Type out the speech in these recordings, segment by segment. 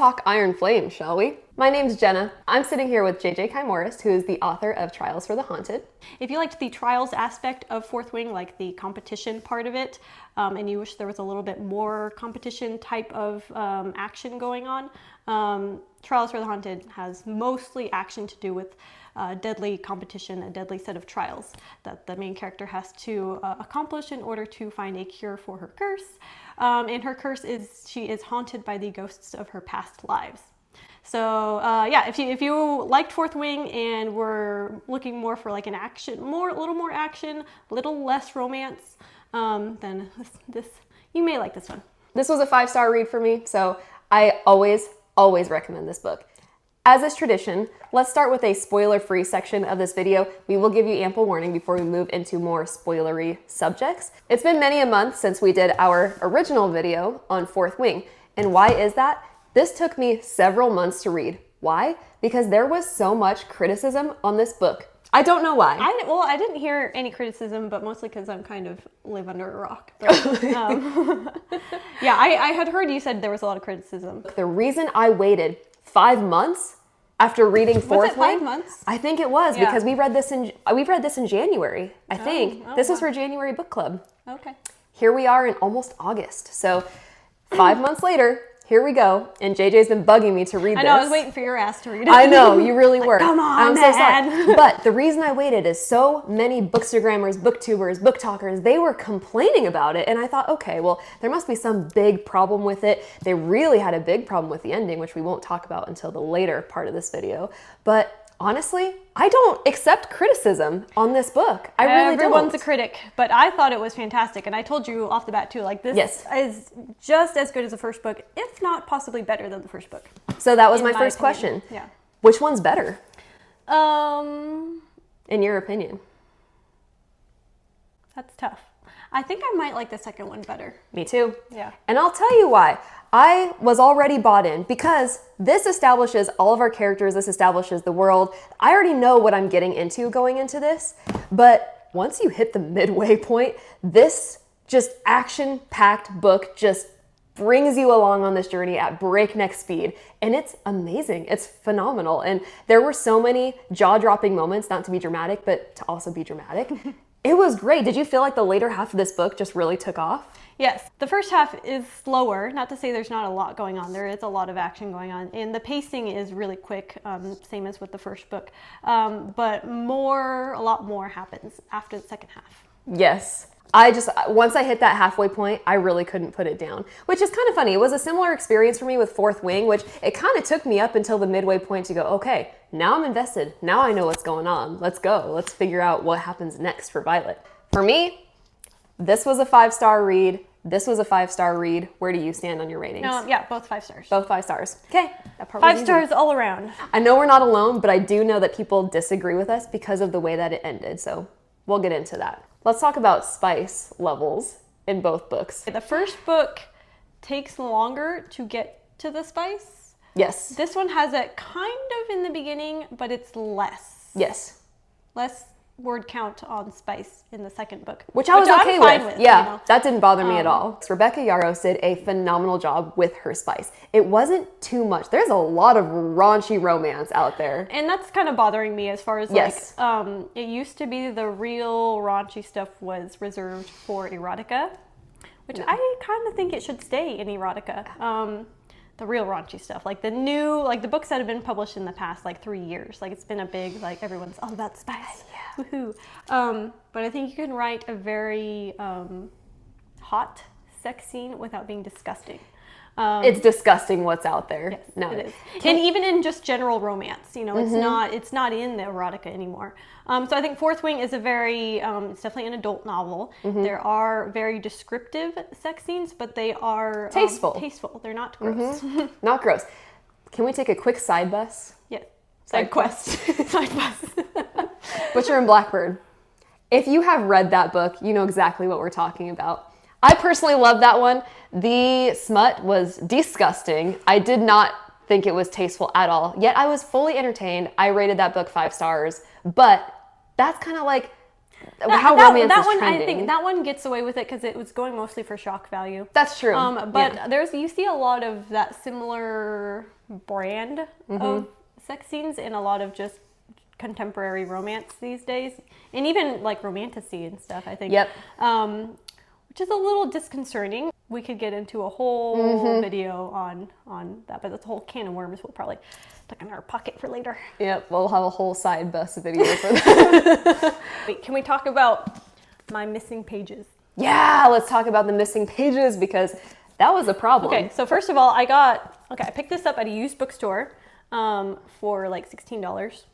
talk Iron Flame, shall we? My name's Jenna. I'm sitting here with Kimmorist, who is the author of Trials for the Haunted. If you liked the trials aspect of Fourth Wing, like the competition part of it, and you wish there was a little bit more competition type of action going on, Trials for the Haunted has mostly action to do with deadly competition, a deadly set of trials that the main character has to accomplish in order to find a cure for her curse. And her curse is she is haunted by the ghosts of her past lives. So yeah, if you liked Fourth Wing and were looking more for like an action, a little more action, a little less romance, then this you may like this one. This was a 5-star read for me, so I always recommend this book. As is tradition, let's start with a spoiler-free section of this video. We will give you ample warning before we move into more spoilery subjects. It's been many a month since we did our original video on Fourth Wing. And why is that? This took me several months to read. Why? Because there was so much criticism on this book. I don't know why. I didn't hear any criticism, but mostly because I'm kind of live under a rock. But, yeah, I had heard you said there was a lot of criticism. The reason I waited 5 months after reading Fourth Wing, 5 months? I think it was, because we read this in January. I think this was for January book club. Okay. Here we are in almost August. So 5 months later, here we go. And JJ's been bugging me to read this. I know, I was waiting for your ass to read it. I know, you really were. Come on, I'm man. so sorry. But the reason I waited is so many bookstagrammers, booktubers, booktalkers, they were complaining about it. And I thought, okay, well, there must be some big problem with it. They really had a big problem with the ending, which we won't talk about until the later part of this video. But honestly, I don't accept criticism on this book. I really don't. Everyone's a critic, but I thought it was fantastic. And I told you off the bat too, like this is just as good as the first book, if not possibly better than the first book. So that was my first question. Yeah. Which one's better? In your opinion? That's tough. I think I might like the second one better. Me too. Yeah. And I'll tell you why. I was already bought in because this establishes all of our characters. This establishes the world. I already know what I'm getting into going into this. But once you hit the midway point, this just action-packed book just brings you along on this journey at breakneck speed. And it's amazing. It's phenomenal. And there were so many jaw-dropping moments, not to be dramatic, but to also be dramatic. It was great. Did you feel like the later half of this book just really took off? Yes. The first half is slower. Not to say there's not a lot going on. There is a lot of action going on. And the pacing is really quick, same as with the first book. But a lot more happens after the second half. Yes. Once I hit that halfway point, I really couldn't put it down, which is kind of funny. It was a similar experience for me with Fourth Wing, which it kind of took me up until the midway point to go, okay, now I'm invested. Now I know what's going on. Let's go. Let's figure out what happens next for Violet. For me, this was a 5-star read. This was a 5-star read. Where do you stand on your ratings? Yeah, both 5 stars. Both 5 stars. Okay. 5 stars all around. I know we're not alone, but I do know that people disagree with us because of the way that it ended. So we'll get into that. Let's talk about spice levels in both books. The first book takes longer to get to the spice. Yes. This one has it kind of in the beginning, but it's less. Yes. Less word count on spice in the second book. Which I was okay with. Yeah, you know? That didn't bother me at all. Rebecca Yarros did a phenomenal job with her spice. It wasn't too much. There's a lot of raunchy romance out there. And that's kind of bothering me as far as yes. It used to be the real raunchy stuff was reserved for erotica, which I kind of think it should stay in erotica. The real raunchy stuff, like the books that have been published in the past, 3 years. It's been a big, everyone's all about spice. Yeah. Woohoo. But I think you can write a very hot sex scene without being disgusting. It's disgusting what's out there. Yes, no, it is. And even in just general romance, it's not in the erotica anymore. So I think Fourth Wing is a very, it's definitely an adult novel. There are very descriptive sex scenes, but they are tasteful. They're not gross. Not gross. Can we take a quick side bus? Yeah. Side quest. Side bus. Butcher and Blackbird. If you have read that book, you know exactly what we're talking about. I personally love that one. The smut was disgusting. I did not think it was tasteful at all. Yet I was fully entertained. I rated that book 5 stars. But that's kind of like how romance that is one, trending. I think that one gets away with it because it was going mostly for shock value. That's true. But Yeah. you see a lot of that similar brand of sex scenes in a lot of just contemporary romance these days, and even like romantasy and stuff, I think. Yep. Which is a little disconcerting. We could get into a whole video on that, but that's a whole can of worms we'll probably tuck in our pocket for later. Yep, we'll have a whole side bus video for that. Wait, can we talk about my missing pages? Yeah, let's talk about the missing pages because that was a problem. Okay, so first of all, I picked this up at a used bookstore for like $16.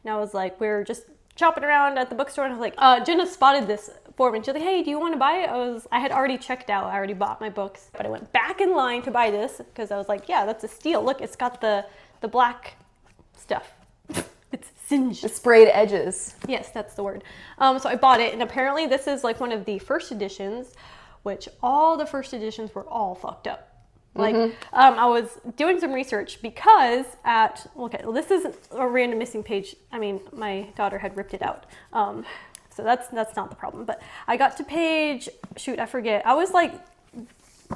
And I was like, we were just shopping around at the bookstore, and I was like, Jenna spotted this for me. And she's like, hey, do you want to buy it? I had already checked out. I already bought my books, but I went back in line to buy this because I was like, yeah, that's a steal. Look, it's got the black stuff. It's singed. The sprayed edges. Yes, that's the word. So I bought it, and apparently this is like one of the first editions, which all the first editions were all fucked up. Like, I was doing some research because this is a random missing page. I mean, my daughter had ripped it out. So that's not the problem. But I got to page, I forget. I was like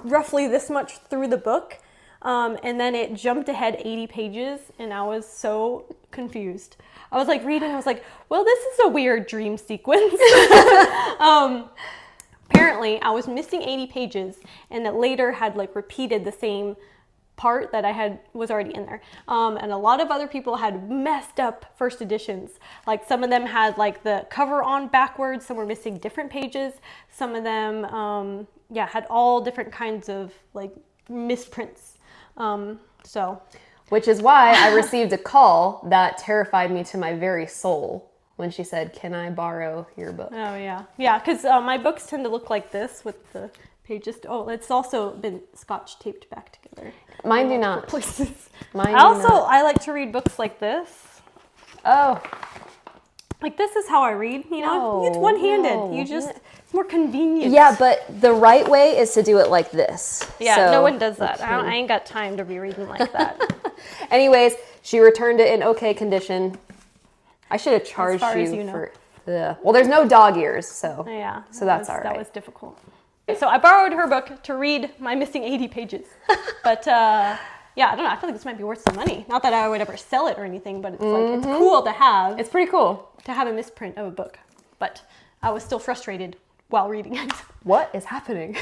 roughly this much through the book. And then it jumped ahead 80 pages, and I was so confused. I was like reading, I was like, well, this is a weird dream sequence. Apparently, I was missing 80 pages, and that later had like repeated the same part that was already in there. And a lot of other people had messed up first editions. Like some of them had like the cover on backwards, some were missing different pages. Some of them, had all different kinds of like misprints. Which is why I received a call that terrified me to my very soul when she said, can I borrow your book? Oh, yeah. Yeah, because my books tend to look like this with the pages. Oh, it's also been scotch taped back together. Mine do not. Places. Mine I like to read books like this. Oh. Like this is how I read, you know? It's one-handed. No. It's more convenient. Yeah, but the right way is to do it like this. Yeah, So, no one does that. I ain't got time to be reading like that. Anyways, she returned it in okay condition. I should have charged far you, as you know. for the. Well, there's no dog ears, so. Yeah. So that's all right. That was difficult. So I borrowed her book to read my missing 80 pages. But yeah, I don't know. I feel like this might be worth some money. Not that I would ever sell it or anything, but it's like it's cool to have. It's pretty cool to have a misprint of a book. But I was still frustrated while reading it. What is happening?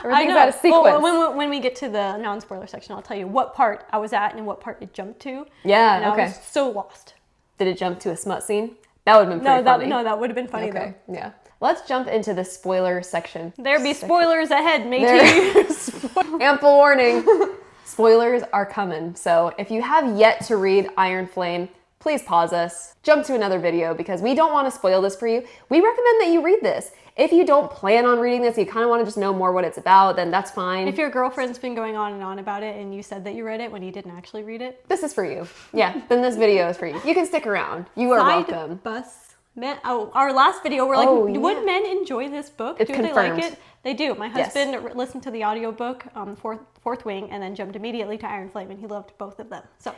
I know. Out of sequence. Well, when we get to the non-spoiler section, I'll tell you what part I was at and what part it jumped to. Yeah, and okay. I was so lost. Did it jump to a smut scene? That would have been pretty funny. That would have been funny though. Yeah. Let's jump into the spoiler section. There be spoilers ahead, matey. Ample warning. Spoilers are coming. So if you have yet to read Iron Flame, please pause us, jump to another video because we don't want to spoil this for you. We recommend that you read this. If you don't plan on reading this, you kind of want to just know more what it's about, then that's fine. If your girlfriend's been going on and on about it and you said that you read it when you didn't actually read it. This is for you. Yeah, then this video is for you. You can stick around. You are welcome. Bus. Men, our last video, we're like, would men enjoy this book? It's confirmed. They like it? They do. My husband listened to the audiobook, Fourth Wing, and then jumped immediately to Iron Flame, and he loved both of them. So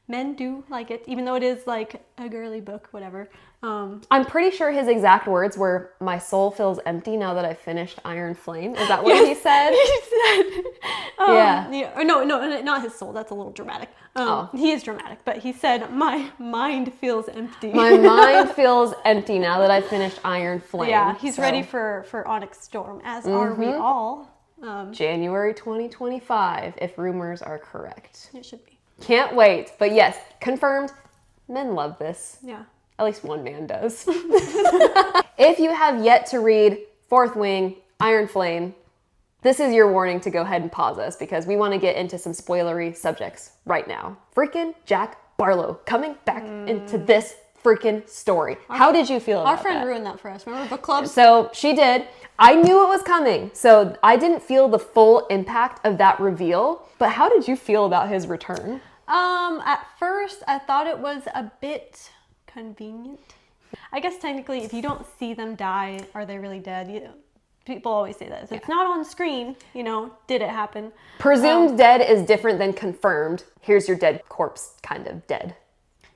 men do like it, even though it is like a girly book, whatever. I'm pretty sure his exact words were, my soul feels empty now that I finished Iron Flame. Is that what he said? He said, yeah. Or no, not his soul. That's a little dramatic. He is dramatic, but he said, my mind feels empty. My mind feels empty now that I finished Iron Flame. Yeah, he's ready for Onyx Storm, as are we all. January 2025, if rumors are correct. It should be. Can't wait. But yes, confirmed, men love this. Yeah. At least one man does. If you have yet to read Fourth Wing, Iron Flame, this is your warning to go ahead and pause us because we want to get into some spoilery subjects right now. Freaking Jack Barlow coming back into this freaking story. How did you feel about that? Our friend ruined that for us. Remember book club? So she did. I knew it was coming. So I didn't feel the full impact of that reveal. But how did you feel about his return? At first, I thought it was a bit convenient. I guess technically, if you don't see them die, are they really dead? People always say that. If it's not on screen, did it happen? Presumed dead is different than confirmed. Here's your dead corpse, kind of dead.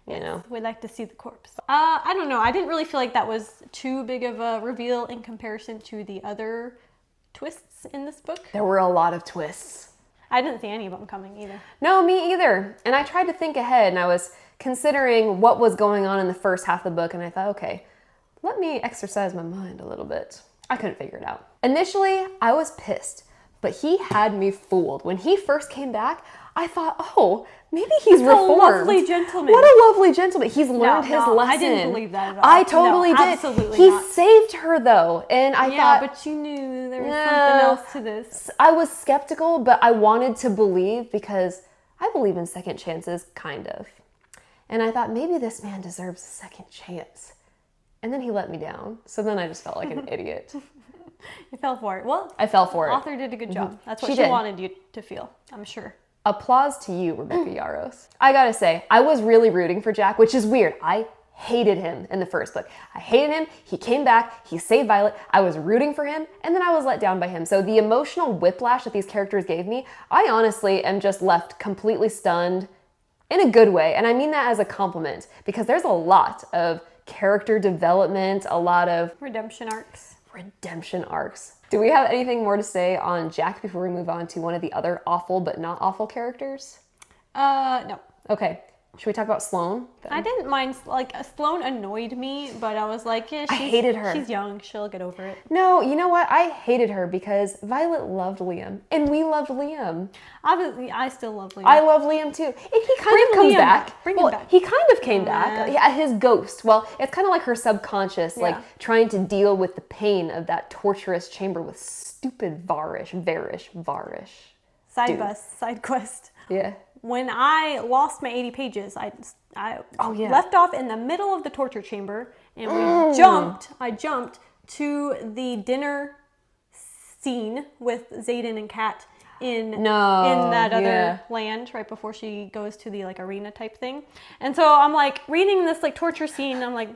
you know. We like to see the corpse. I don't know. I didn't really feel like that was too big of a reveal in comparison to the other twists in this book. There were a lot of twists. I didn't see any of them coming either. No, me either. And I tried to think ahead, and I was considering what was going on in the first half of the book, and I thought, okay, let me exercise my mind a little bit. I couldn't figure it out. Initially, I was pissed, but he had me fooled. When he first came back, I thought, oh, maybe he's reformed. A lovely gentleman. What a lovely gentleman. He's learned his lesson. I didn't believe that at all. I totally did. Absolutely he not. saved her, though, and I thought... Yeah, but you knew there was something else to this. I was skeptical, but I wanted to believe because I believe in second chances, kind of. And I thought, maybe this man deserves a second chance. And then he let me down. So then I just felt like an idiot. You fell for it. Well, I fell for the it. author did a good job. That's what She she did. wanted you to feel, I'm sure. Applause to you, Rebecca Yarros. I gotta say, I was really rooting for Jack, which is weird. I hated him in the first book. I hated him. He came back. He saved Violet. I was rooting for him, and then I was let down by him. So the emotional whiplash that these characters gave me, I honestly am just left completely stunned in a good way. And I mean that as a compliment because there's a lot of character development, a lot of Redemption arcs. Do we have anything more to say on Jack before we move on to one of the other awful but not awful characters? No. Okay. Should we talk about Sloane? then? I didn't mind, like, Sloane annoyed me, but I was like, yeah, I hated her. She's young. She'll get over it. No, you know what? I hated her because Violet loved Liam, and we loved Liam. Obviously, I still love Liam. I love Liam too. And he kind Bring of comes Liam back. back. Bring him back. He kind of came back. Yeah, his ghost. Well, it's kind of like her subconscious, like Yeah. trying to deal with the pain of that torturous chamber with stupid Varish. Side quest. Yeah. When I lost my 80 pages, I Oh, yeah. left off in the middle of the torture chamber, and I jumped to the dinner scene with Xaden and Kat in that other land right before she goes to the like arena type thing. And so I'm like reading this like torture scene, and I'm like,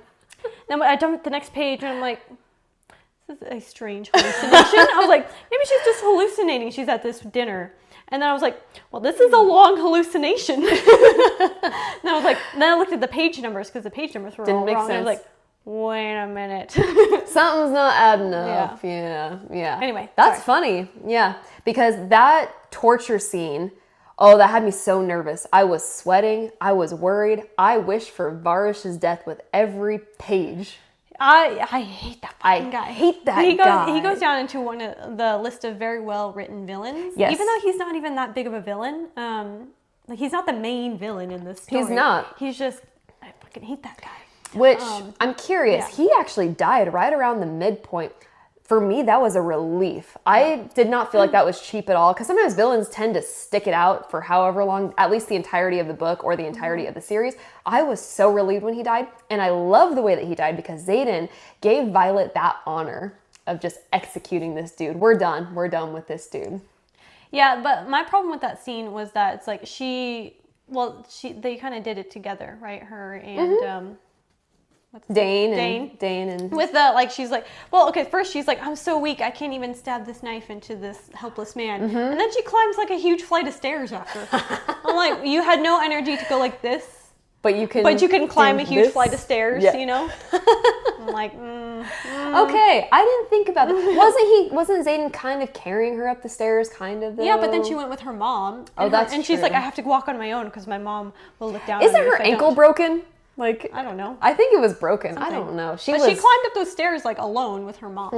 then I jumped the next page, and I'm like, this is a strange hallucination. I was like, maybe she's just hallucinating. She's at this dinner. And then I was like, well, this is a long hallucination. And I was like, then I looked at the page numbers because the page numbers were all make wrong. sense. And I was like, wait a minute. Something's not adding up. Yeah. Anyway, That's funny. Yeah. Because that torture scene, oh, that had me so nervous. I was sweating. I was worried. I wished for Varish's death with every page. I hate that fucking guy. hate that guy. He goes down into one of the list of very well written villains. Yes. Even though he's not even that big of a villain. Like he's not the main villain in this story. He's not. He's just, I fucking hate that guy. Which, I'm curious, yeah. he actually died right around the midpoint. For me, that was a relief. I did not feel like that was cheap at all, because sometimes villains tend to stick it out for however long, at least the entirety of the book or the entirety of the series. I was so relieved when he died, and I love the way that he died because Xaden gave Violet that honor of just executing this dude. We're done with this dude. Yeah, but my problem with that scene was that it's like they kind of did it together, right? Her and Dane and with the like, she's like, well, okay, first she's like, I'm so weak, I can't even stab this knife into this helpless man, and then she climbs like a huge flight of stairs after. I'm like, you had no energy to go like this, but you can climb a huge this? flight of stairs, Yeah. you know? I'm like, Okay, I didn't think about that. Wasn't Xaden kind of carrying her up the stairs, kind of, though? yeah, but then she went with her mom. And she's true. like, I have to walk on my own because my mom will look down Isn't on me her if I ankle don't." broken? Like, I don't know. I think it was broken. I Something. don't know. She climbed up those stairs like alone with her mom. I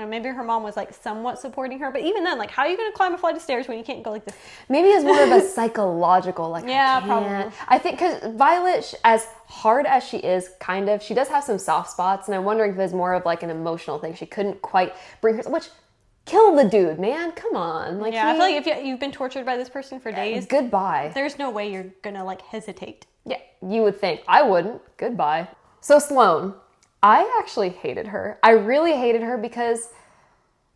don't know, maybe her mom was like somewhat supporting her, but even then, like, how are you going to climb a flight of stairs when you can't go like this? Maybe it's more of a psychological, like, Yeah, I can't. probably. I think because Violet, as hard as she is, kind of, she does have some soft spots, and I'm wondering if it's more of like an emotional thing. She couldn't quite bring her, which, kill the dude, man. Come on. Like, Yeah, I feel like if you've been tortured by this person for days, goodbye. there's no way you're going to like hesitate. Yeah, you would think. I wouldn't. Goodbye. So Sloane, I actually hated her. I really hated her because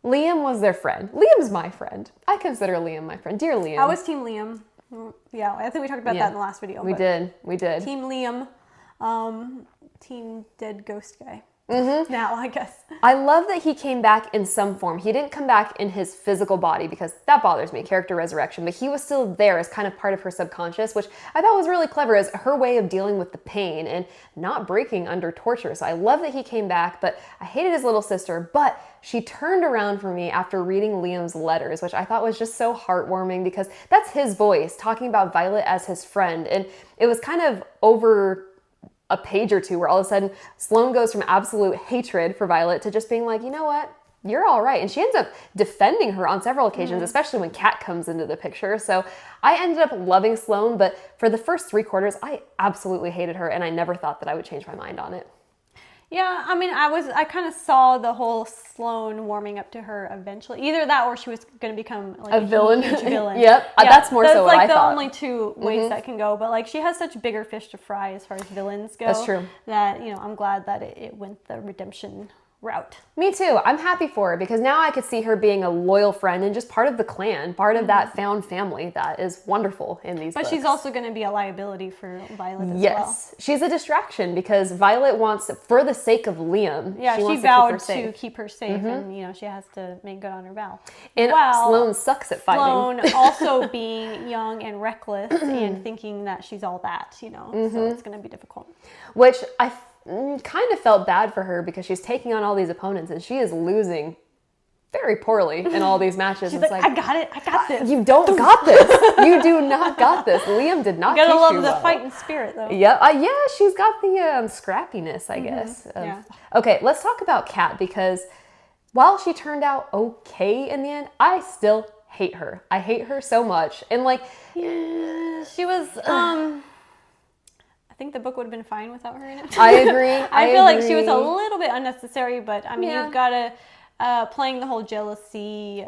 Liam was their friend. Liam's my friend. I consider Liam my friend. Dear Liam. I was Team Liam. Yeah, I think we talked about that in the last video. We did. Team Liam, Team Dead Ghost Guy. now, I guess. I love that he came back in some form. He didn't come back in his physical body because that bothers me, character resurrection, but he was still there as kind of part of her subconscious, which I thought was really clever as her way of dealing with the pain and not breaking under torture. So I love that he came back, but I hated his little sister, but she turned around for me after reading Liam's letters, which I thought was just so heartwarming because that's his voice talking about Violet as his friend. And it was kind of over a page or two where all of a sudden Sloane goes from absolute hatred for Violet to just being like, you know what? You're all right. And she ends up defending her on several occasions, especially when Kat comes into the picture. So I ended up loving Sloane, but for the first 3/4, I absolutely hated her and I never thought that I would change my mind on it. Yeah, I mean, I kind of saw the whole Sloane warming up to her eventually. Either that or she was going to become like a villain. Huge villain. Yep, Yeah, that's more so what I like the thought. only two ways that can go. But like she has such bigger fish to fry as far as villains go. That's true. That, you know, I'm glad that it went the redemption route. Me too. I'm happy for her because now I could see her being a loyal friend and just part of the clan, part of that found family that is wonderful in these books. But she's also going to be a liability for Violet as well. Yes, she's a distraction because Violet wants, for the sake of Liam, Yeah, she wants vowed to to keep her safe, and you know she has to make good on her vow. And While Sloane sucks at fighting. Sloane also being young and reckless and thinking that she's all that, you know, so it's going to be difficult. Which I kind of felt bad for her because she's taking on all these opponents and she is losing very poorly in all these matches. She's it's like, I got it, I got this. You don't got this. You do not got this. Liam did not You gotta teach love you the well. fighting spirit, though. Yeah, yeah, she's got the scrappiness, I guess. Yeah. Okay, let's talk about Kat because while she turned out okay in the end, I still hate her. I hate her so much. And like, Yeah, she was, I think the book would have been fine without her in it. I agree. I feel like she was a little bit unnecessary, but I mean, Yeah. you've got to, playing the whole jealousy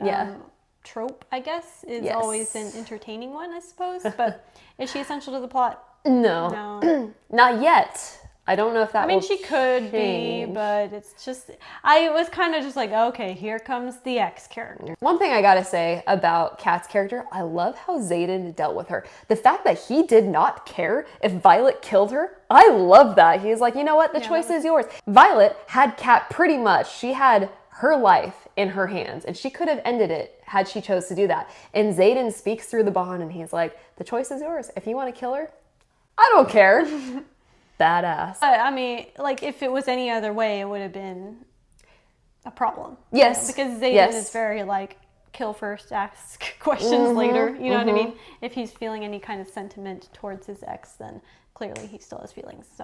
trope, I guess, is Yes. always an entertaining one, I suppose. But is she essential to the plot? No, No. not yet. I don't know if that I mean, will she could change. be, but it's just, I was kind of just like, okay, here comes the X character. One thing I gotta say about Kat's character, I love how Xaden dealt with her. The fact that he did not care if Violet killed her, I love that. He's like, you know what, the choice is yours. Violet had Kat pretty much, she had her life in her hands and she could have ended it had she chose to do that. And Xaden speaks through the bond and he's like, the choice is yours. If you want to kill her, I don't care. Badass. I mean, like, if it was any other way, it would have been a problem. Yes. Because Xaden Yes. is very, like, kill first, ask questions later. You know what I mean? If he's feeling any kind of sentiment towards his ex, then clearly he still has feelings. So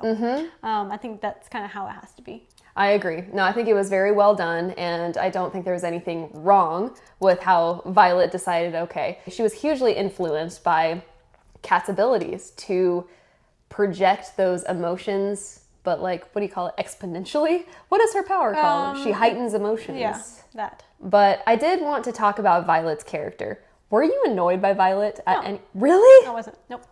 I think that's kind of how it has to be. I agree. No, I think it was very well done, and I don't think there was anything wrong with how Violet decided, okay. She was hugely influenced by Kat's abilities to project those emotions, but like, what do you call it, exponentially? What is her power called? She heightens emotions. Yeah, that. But I did want to talk about Violet's character. Were you annoyed by Violet at any... Really? I wasn't. Nope.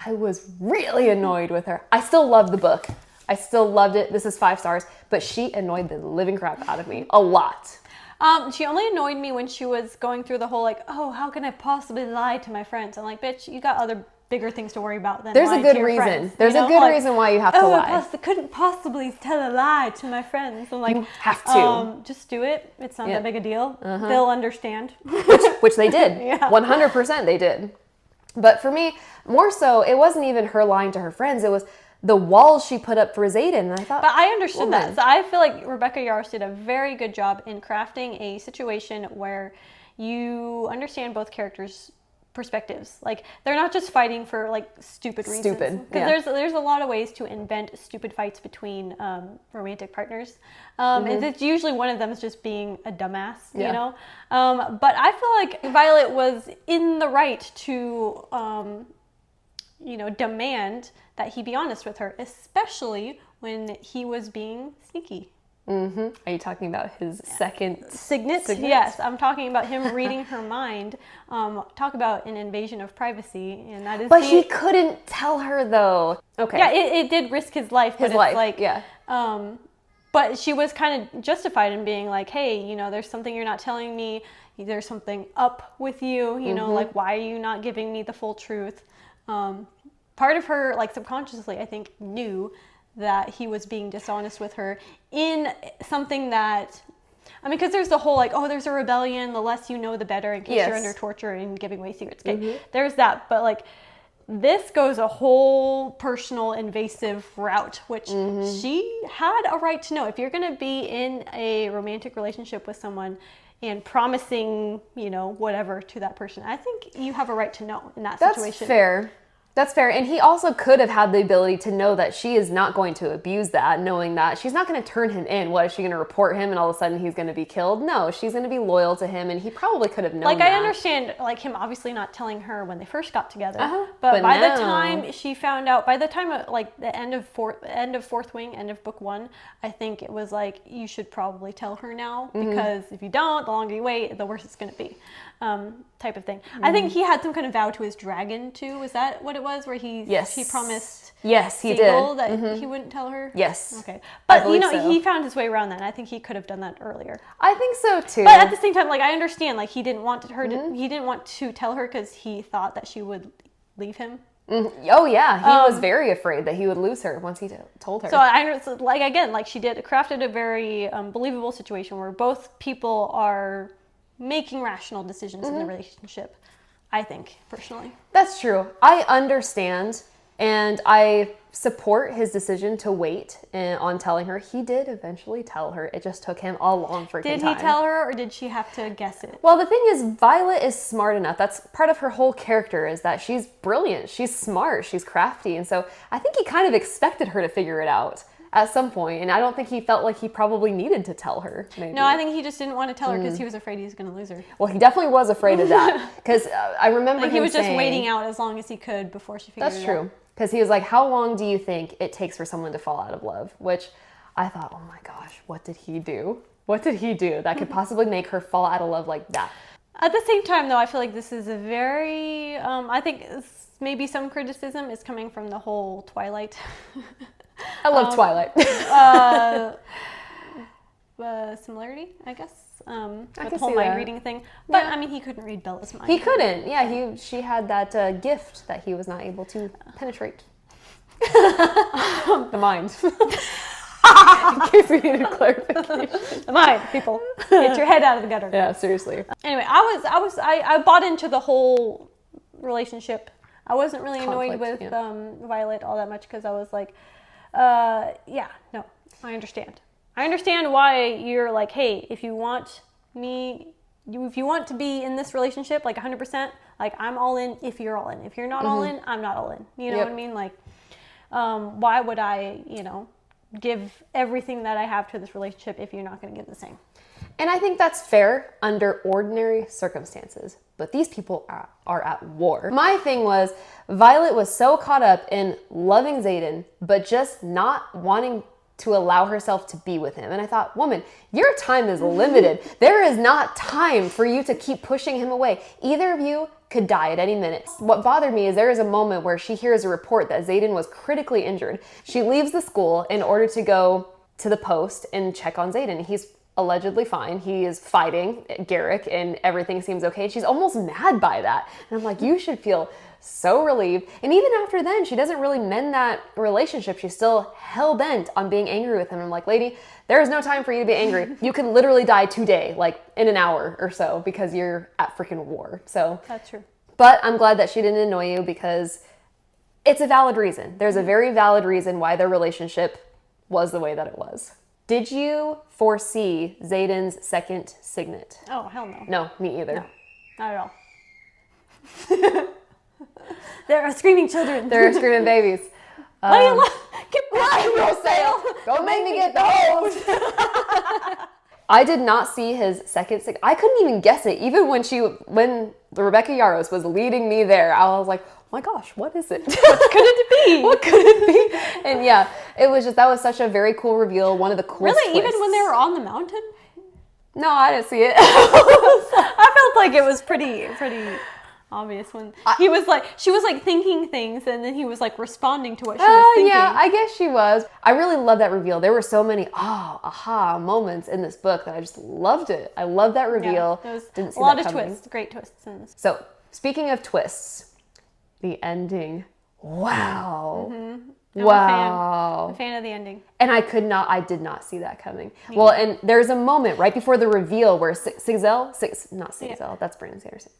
I was really annoyed with her. I still love the book. I still loved it. This is 5 stars, but she annoyed the living crap out of me a lot. She only annoyed me when she was going through the whole, like, oh, how can I possibly lie to my friends? I'm like, bitch, you got other bigger things to worry about than There's a lying good to your reason. friends. There's You a know? good Like, reason why you have to oh, lie. I couldn't possibly tell a lie to my friends. I'm like, You have to. just do it. It's not Yeah. that big a deal. They'll understand. Which they did. Yeah. 100% they did. But for me, more so, it wasn't even her lying to her friends. It was the walls she put up for Xaden. And I thought, But I understood woman. that. So I feel like Rebecca Yarros did a very good job in crafting a situation where you understand both characters' perspectives. Like, they're not just fighting for, like, stupid reasons. Stupid, Because yeah. there's a lot of ways to invent stupid fights between romantic partners. And it's usually one of them is just being a dumbass, Yeah. you know? But I feel like Violet was in the right to, demand that he be honest with her, especially when he was being sneaky. Are you talking about his second Signet? Yes, I'm talking about him reading her mind. Talk about an invasion of privacy, and that is. But he couldn't tell her though. Okay. Yeah, it did risk his life. His but life, It's like, yeah. But she was kind of justified in being like, hey, there's something you're not telling me. There's something up with you. You know, like, why are you not giving me the full truth? Part of her, like, subconsciously, I think, knew that he was being dishonest with her in something that, I mean, because there's the whole like, oh, there's a rebellion, the less you know, the better, in case you're under torture and giving away secrets. Okay, there's that. But like, this goes a whole personal, invasive route, which she had a right to know. If you're going to be in a romantic relationship with someone and promising, you know, whatever to that person, I think you have a right to know in that situation. That's fair. That's fair. And he also could have had the ability to know that she is not going to abuse that, knowing that she's not going to turn him in. What, is she going to report him and all of a sudden he's going to be killed? No, she's going to be loyal to him, and he probably could have known like, that. I understand, like, him obviously not telling her when they first got together, but by the time she found out, by the time of, like, the end of Fourth Wing, end of book 1, I think it was like, you should probably tell her now, because if you don't, the longer you wait, the worse it's going to be. Type of thing. I think he had some kind of vow to his dragon too. Was that what it was? Where he promised he did that he wouldn't tell her. Yes. Okay. But you know, he found his way around that. And I think he could have done that earlier. I think so too. But at the same time, like, I understand, like, he didn't want her to. He didn't want to tell her because he thought that she would leave him. Oh yeah, he was very afraid that he would lose her once he told her. So like, again, like, she crafted a very believable situation where both people are making rational decisions in the relationship, I think, personally. That's true. I understand, and I support his decision to wait on telling her. He did eventually tell her. It just took him a long freaking time. Did he tell her, or did she have to guess it? Well, the thing is, Violet is smart enough. That's part of her whole character, is that she's brilliant, she's smart, she's crafty, and so I think he kind of expected her to figure it out at some point, and I don't think he felt like he probably needed to tell her. Maybe. No, I think he just didn't want to tell her because he was afraid he was going to lose her. Well, he definitely was afraid of that, because I remember like, he was just waiting out as long as he could before she figured it out. That's true, because he was like, how long do you think it takes for someone to fall out of love? Which I thought, oh my gosh, what did he do? What did he do that could possibly make her fall out of love like that? At the same time, though, I feel like this is a very, I think maybe some criticism is coming from the whole Twilight. I love Twilight. Similarity, I guess, with can the whole see mind that. reading thing. But I mean, he couldn't read Bella's mind. He couldn't. Yeah, she had that gift that he was not able to penetrate. The mind. In case we needed clarification. The mind, people. Get your head out of the gutter. Yeah, seriously. Anyway, I bought into the whole relationship. I wasn't really annoyed with Violet all that much, because I was like, yeah, no, I understand. I understand why you're like, hey, if you want to be in this relationship, like 100%, like, I'm all in if you're all in. If you're not all in, I'm not all in. You know what I mean? Like, why would I, give everything that I have to this relationship if you're not going to give the same? And I think that's fair under ordinary circumstances. But these people are at war. My thing was, Violet was so caught up in loving Xaden, but just not wanting to allow herself to be with him. And I thought, woman, your time is limited. There is not time for you to keep pushing him away. Either of you could die at any minute. What bothered me is there is a moment where she hears a report that Xaden was critically injured. She leaves the school in order to go to the post and check on Xaden. He's allegedly fine. He is fighting Garrick and everything seems okay. She's almost mad by that. And I'm like, you should feel so relieved. And even after then, she doesn't really mend that relationship. She's still hell-bent on being angry with him. I'm like, lady, there is no time for you to be angry. You could literally die today, like in an hour or so, because you're at freaking war. So that's true. But I'm glad that she didn't annoy you, because it's a valid reason. There's a very valid reason why their relationship was the way that it was. Did you foresee Xaden's second signet? Oh, hell no. No, me either. No, not at all. There are screaming children. There are screaming babies. Layla, Sail. Don't make me get the hose. I did not see his second signet. I couldn't even guess it. Even when the Rebecca Yarros was leading me there, I was like, oh my gosh, what is it? What could it be? What could it be? And yeah, it was just, that was such a very cool reveal. One of the coolest Really? twists. Even when they were on the mountain? No, I didn't see it. I felt like it was pretty obvious when she was like thinking things, and then he was like responding to what she was thinking. Yeah, I guess she was. I really love that reveal. There were so many aha moments in this book that I just loved it. I love that reveal. Yeah, Didn't see a lot that of coming. twists, great twists in this. So, speaking of twists, the ending. Wow. Wow. I'm a fan of the ending. And I did not see that coming. Well, and there's a moment right before the reveal where that's Brandon Sanderson.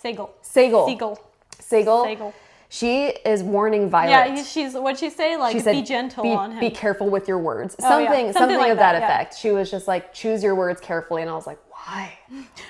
Segel. She is warning Violet. Yeah, what'd she say? Like, she said, be gentle on him. Be careful with your words. Something Something like of that that, effect. She was just like, choose your words carefully. And I was like, why?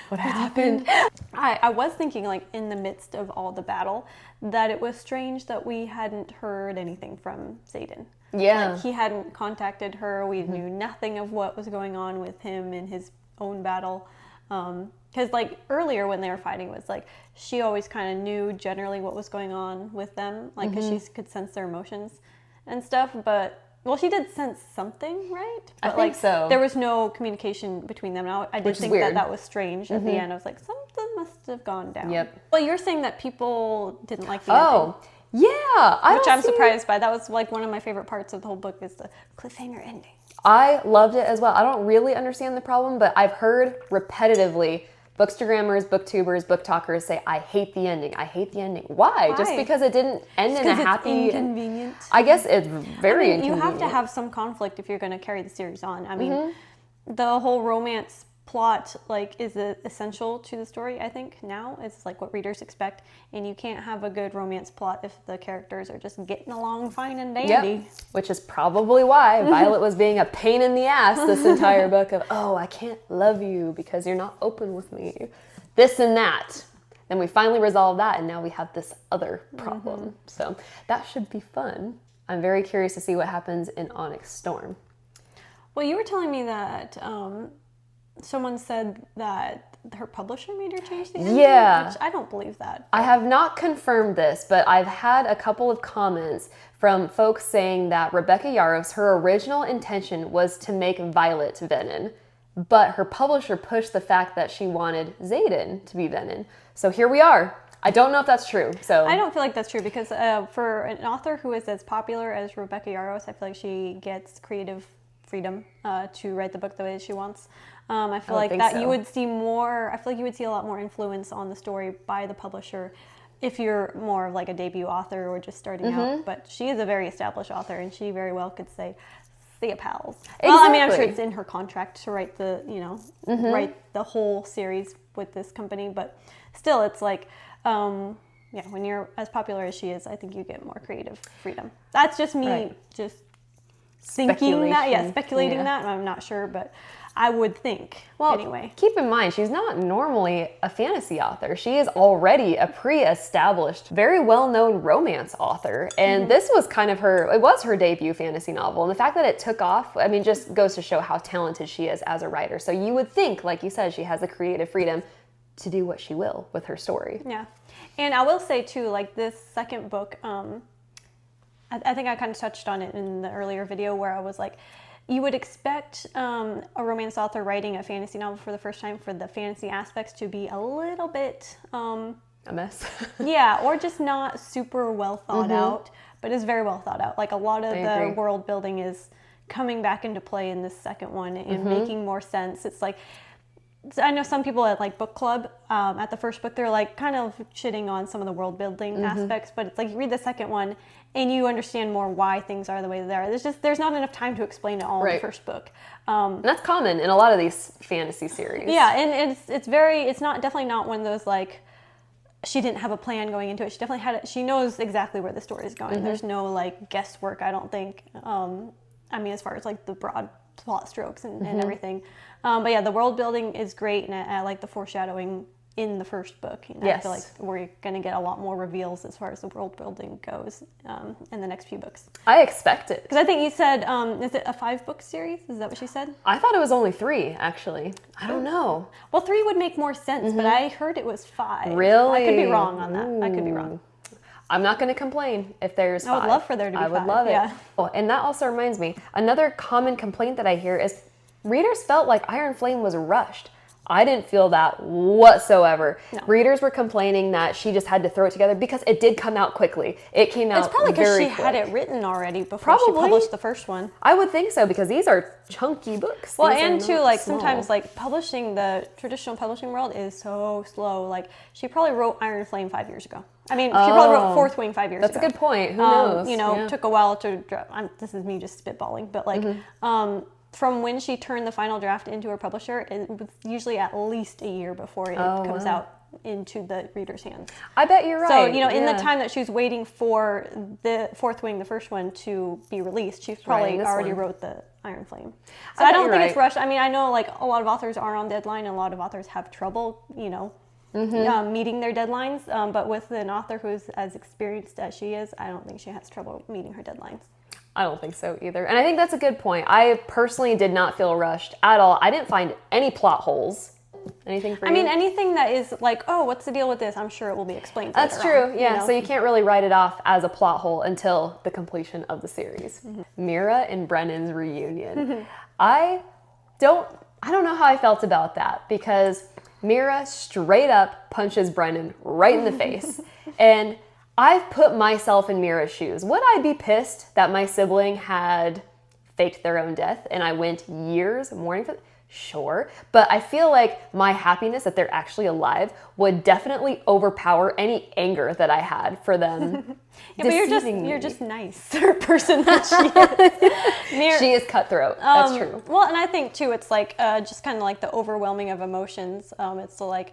What happened? I was thinking, like, in the midst of all the battle, that it was strange that we hadn't heard anything from Xaden. Yeah. Like, he hadn't contacted her. We knew nothing of what was going on with him in his own battle. Because, like, earlier when they were fighting, it was like, she always kind of knew generally what was going on with them, like, because she could sense their emotions and stuff. But, well, she did sense something, right? But, I think so. There was no communication between them. Now, I did think that was strange at the end. I was like, something must have gone down. Yep. Well, you're saying that people didn't like the ending. Yeah. Which I'm surprised by. That was, like, one of my favorite parts of the whole book is the cliffhanger ending. I loved it as well. I don't really understand the problem, but I've heard repetitively bookstagrammers, booktubers, booktalkers say, I hate the ending. I hate the ending. Why? Just because it didn't end in a happy... It's inconvenient. I guess it's very inconvenient. You have to have some conflict if you're going to carry the series on. I mean, the whole romance plot, like, is essential to the story, I think, now. It's, like, what readers expect. And you can't have a good romance plot if the characters are just getting along fine and dandy. Yep. Which is probably why Violet was being a pain in the ass this entire book of, oh, I can't love you because you're not open with me. This and that. Then we finally resolved that, and now we have this other problem. So that should be fun. I'm very curious to see what happens in Onyx Storm. Well, you were telling me that someone said that her publisher made her change the ending, which I don't believe that. I have not confirmed this, but I've had a couple of comments from folks saying that Rebecca Yarros, her original intention was to make Violet Venin, but her publisher pushed the fact that she wanted Xaden to be Venin. So here we are. I don't know if that's true. So I don't feel like that's true because for an author who is as popular as Rebecca Yarros, I feel like she gets creative freedom to write the book the way that she wants. I feel like that you would see more, I feel like you would see a lot more influence on the story by the publisher if you're more of like a debut author or just starting out. But she is a very established author and she very well could say, see ya, pals. Exactly. Well, I mean, I'm sure it's in her contract to write the, write the whole series with this company, but still it's like, when you're as popular as she is, I think you get more creative freedom. That's just me just thinking that, speculating that. I'm not sure, but I would think, anyway. Keep in mind, she's not normally a fantasy author. She is already a pre-established, very well-known romance author. And this was kind of her debut fantasy novel. And the fact that it took off, I mean, just goes to show how talented she is as a writer. So you would think, like you said, she has the creative freedom to do what she will with her story. Yeah. And I will say, too, like this second book, I think I kind of touched on it in the earlier video where I was like, you would expect a romance author writing a fantasy novel for the first time for the fantasy aspects to be a little bit... a mess. Yeah, or just not super well thought out, but is very well thought out. Like a lot of the world building is coming back into play in this second one and making more sense. It's like... I know some people at like book club at the first book, they're like kind of shitting on some of the world building aspects, but it's like you read the second one and you understand more why things are the way they are. There's not enough time to explain it all in the first book. And that's common in a lot of these fantasy series. Yeah, and it's definitely not one of those like she didn't have a plan going into it. She definitely had it. She knows exactly where the story is going. There's no like guesswork, I don't think. I mean, as far as like the broad plot strokes and everything. But yeah, the world building is great, and I like the foreshadowing in the first book. I feel like we're going to get a lot more reveals as far as the world building goes in the next few books. I expect it. Because I think you said, is it a 5-book series? Is that what she said? I thought it was only 3, actually. I don't know. Well, 3 would make more sense, but I heard it was 5. Really? I could be wrong on that. I could be wrong. I'm not going to complain if there's 5. I would love for there to be 5. I would love it. Yeah. Oh, and that also reminds me, another common complaint that I hear is readers felt like Iron Flame was rushed. I didn't feel that whatsoever. No. Readers were complaining that she just had to throw it together because it did come out quickly. It came out It's probably because very she had quick. it written already before Probably. she published the first one. I would think so because these are chunky books. Well, These are and too, not like small. sometimes like publishing, the traditional publishing world is so slow. Like she probably wrote Iron Flame 5 years ago. I mean, she probably wrote Fourth Wing 5 years That's ago. a good point. Who knows? You know, Yeah. took a while to this is me just spitballing, but like from when she turned the final draft into her publisher, it was usually at least a year before it comes out into the reader's hands. I bet you're right. So, you know, in the Yeah. time that she was waiting for the Fourth Wing, the first one, to be released, she's probably this already one. wrote the Iron Flame. So I I bet don't you're think it's right. rushed. I mean, I know like a lot of authors are on deadline and a lot of authors have trouble, you know, meeting their deadlines. But with an author who's as experienced as she is, I don't think she has trouble meeting her deadlines. I don't think so either. And I think that's a good point. I personally did not feel rushed at all. I didn't find any plot holes. Anything for you? I mean, anything that is like, oh, what's the deal with this? I'm sure it will be explained. That's later true. on, Yeah. you know? So you can't really write it off as a plot hole until the completion of the series. Mira and Brennan's reunion. I don't know how I felt about that because Mira straight up punches Brennan right in the face. And I've put myself in Mira's shoes. Would I be pissed that my sibling had faked their own death and I went years mourning for them? Sure, but I feel like my happiness that they're actually alive would definitely overpower any anger that I had for them. Yeah, but deceiving you're me. just nicer person than she is. She is cutthroat. That's true. Well, and I think too, it's like just kind of like the overwhelming of emotions. It's so like,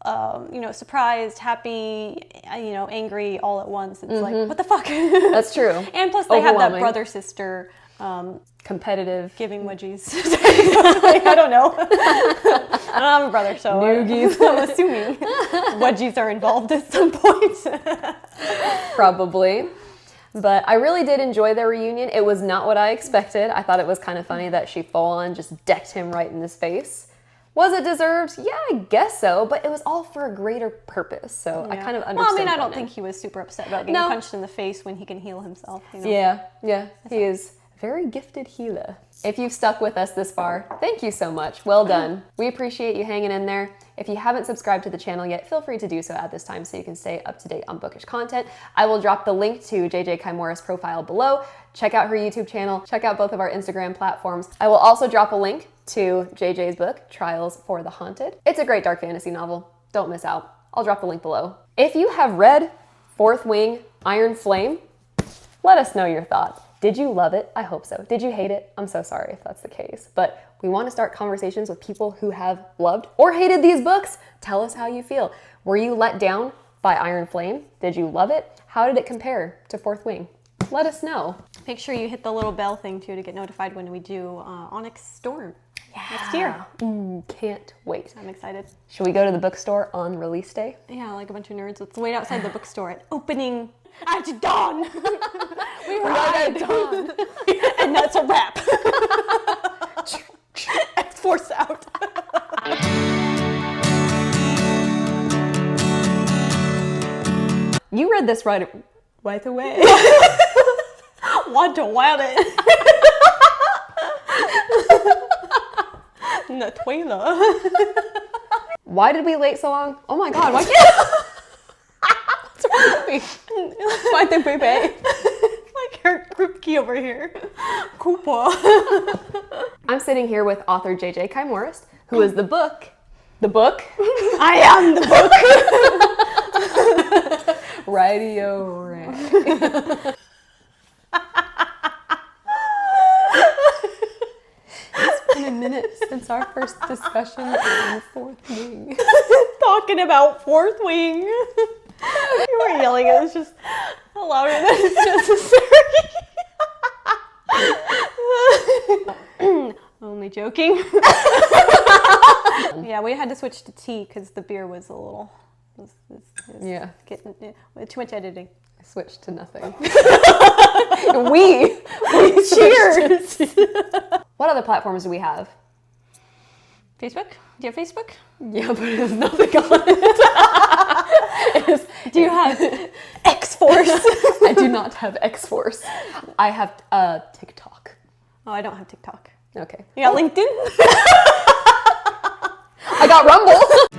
you know, surprised, happy, you know, angry all at once. It's like, what the fuck? That's true. And plus, they have that Overwhelming. brother sister Competitive. giving wedgies. Like, I don't know. I don't have a brother, so Noogies. I'm assuming wedgies are involved at some point. Probably. But I really did enjoy their reunion. It was not what I expected. I thought it was kind of funny that she full on just decked him right in his face. Was it deserved? Yeah, I guess so. But it was all for a greater purpose. So I kind of understand. Well, I mean, I don't Brennan. think he was super upset about getting No. punched in the face when he can heal himself. You know? Yeah, he is a very gifted healer. If you've stuck with us this far, thank you so much. Well done. We appreciate you hanging in there. If you haven't subscribed to the channel yet, feel free to do so at this time so you can stay up to date on bookish content. I will drop the link to JJ Kimmorist profile below. Check out her YouTube channel. Check out both of our Instagram platforms. I will also drop a link to JJ's book, Trials for the Haunted. It's a great dark fantasy novel. Don't miss out. I'll drop the link below. If you have read Fourth Wing, Iron Flame, let us know your thoughts. Did you love it? I hope so. Did you hate it? I'm so sorry if that's the case. But we want to start conversations with people who have loved or hated these books. Tell us how you feel. Were you let down by Iron Flame? Did you love it? How did it compare to Fourth Wing? Let us know. Make sure you hit the little bell thing too to get notified when we do Onyx Storm next year. Ooh, can't wait. I'm excited. Should we go to the bookstore on release day? Yeah, like a bunch of nerds. Let's wait outside the bookstore at opening at dawn. We ride at dawn. And that's a wrap. X-Force out. You read this right away. Want to wild it. Natuela. Why did we wait so long? Oh my God, why can't What's wrong with me? Why did we wait? Like her Krupke over here. Koopa. I'm sitting here with author JJ Kimmorist, who is the book. I am the book. Radio Ray. It's been a minute since our first discussion on Fourth Wing. Talking about Fourth Wing. You were yelling. It was just louder than necessary. Only joking. Yeah, we had to switch to tea because the beer was a little. Was Yeah. Getting too much editing. I switched to nothing. we cheers. What other platforms do we have? Facebook? Do you have Facebook? Yeah, but it has nothing on it. Do you have X-Force? I do not have X-Force. I have TikTok. Oh, I don't have TikTok. Okay. You got LinkedIn? I got Rumble.